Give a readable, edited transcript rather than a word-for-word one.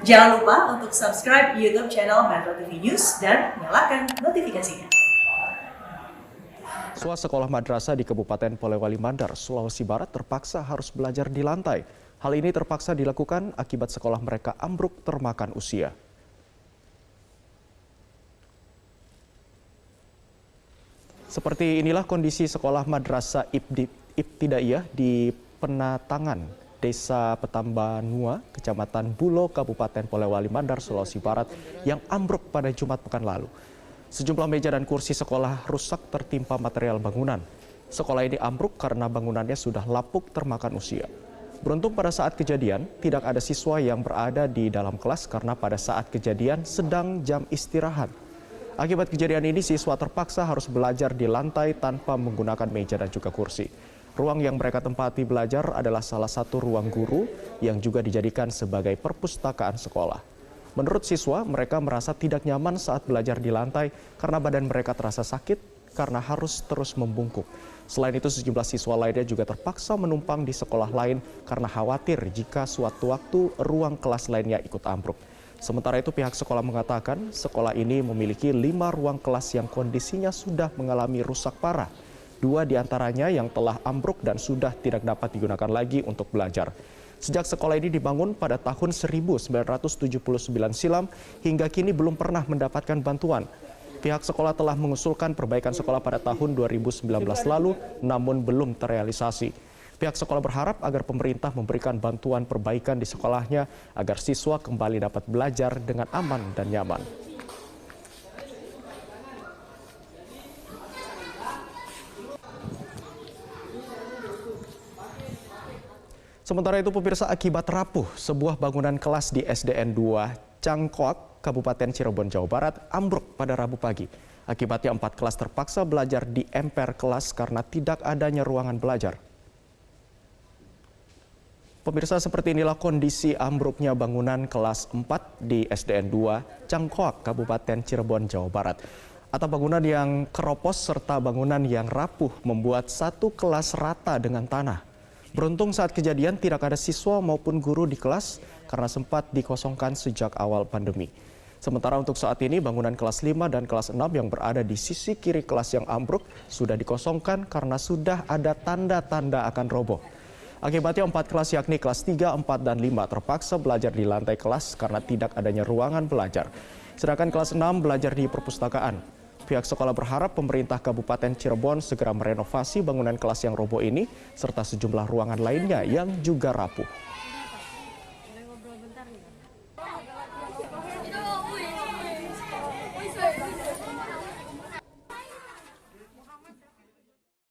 Jangan lupa untuk subscribe YouTube channel Metro TV News dan nyalakan notifikasinya. Siswa sekolah madrasah di Kabupaten Polewali Mandar, Sulawesi Barat terpaksa harus belajar di lantai. Hal ini terpaksa dilakukan akibat sekolah mereka ambruk termakan usia. Seperti inilah kondisi sekolah madrasah Ibtidaiyah di Penatangan, Desa Petambanua, Kecamatan Bulo, Kabupaten Polewali Mandar, Sulawesi Barat yang ambruk pada Jumat pekan lalu. Sejumlah meja dan kursi sekolah rusak tertimpa material bangunan. Sekolah ini ambruk karena bangunannya sudah lapuk termakan usia. Beruntung pada saat kejadian, tidak ada siswa yang berada di dalam kelas karena pada saat kejadian sedang jam istirahat. Akibat kejadian ini, siswa terpaksa harus belajar di lantai tanpa menggunakan meja dan juga kursi. Ruang yang mereka tempati belajar adalah salah satu ruang guru yang juga dijadikan sebagai perpustakaan sekolah. Menurut siswa, mereka merasa tidak nyaman saat belajar di lantai karena badan mereka terasa sakit karena harus terus membungkuk. Selain itu, sejumlah siswa lainnya juga terpaksa menumpang di sekolah lain karena khawatir jika suatu waktu ruang kelas lainnya ikut ambruk. Sementara itu, pihak sekolah mengatakan sekolah ini memiliki 5 ruang kelas yang kondisinya sudah mengalami rusak parah. 2 diantaranya yang telah ambruk dan sudah tidak dapat digunakan lagi untuk belajar. Sejak sekolah ini dibangun pada tahun 1979 silam, hingga kini belum pernah mendapatkan bantuan. Pihak sekolah telah mengusulkan perbaikan sekolah pada tahun 2019 lalu, namun belum terrealisasi. Pihak sekolah berharap agar pemerintah memberikan bantuan perbaikan di sekolahnya agar siswa kembali dapat belajar dengan aman dan nyaman. Sementara itu, pemirsa, akibat rapuh, sebuah bangunan kelas di SDN 2 Cangkoak, Kabupaten Cirebon, Jawa Barat, ambruk pada Rabu pagi. Akibatnya 4 kelas terpaksa belajar di emper kelas karena tidak adanya ruangan belajar. Pemirsa, seperti inilah kondisi ambruknya bangunan kelas 4 di SDN 2 Cangkoak, Kabupaten Cirebon, Jawa Barat. Atap bangunan yang keropos serta bangunan yang rapuh membuat satu kelas rata dengan tanah. Beruntung saat kejadian tidak ada siswa maupun guru di kelas karena sempat dikosongkan sejak awal pandemi. Sementara untuk saat ini bangunan kelas 5 dan kelas 6 yang berada di sisi kiri kelas yang ambruk sudah dikosongkan karena sudah ada tanda-tanda akan roboh. Akibatnya 4 kelas yakni kelas 3, 4, dan 5 terpaksa belajar di lantai kelas karena tidak adanya ruangan belajar. Sedangkan kelas 6 belajar di perpustakaan. Pihak sekolah berharap pemerintah Kabupaten Cirebon segera merenovasi bangunan kelas yang roboh ini serta sejumlah ruangan lainnya yang juga rapuh.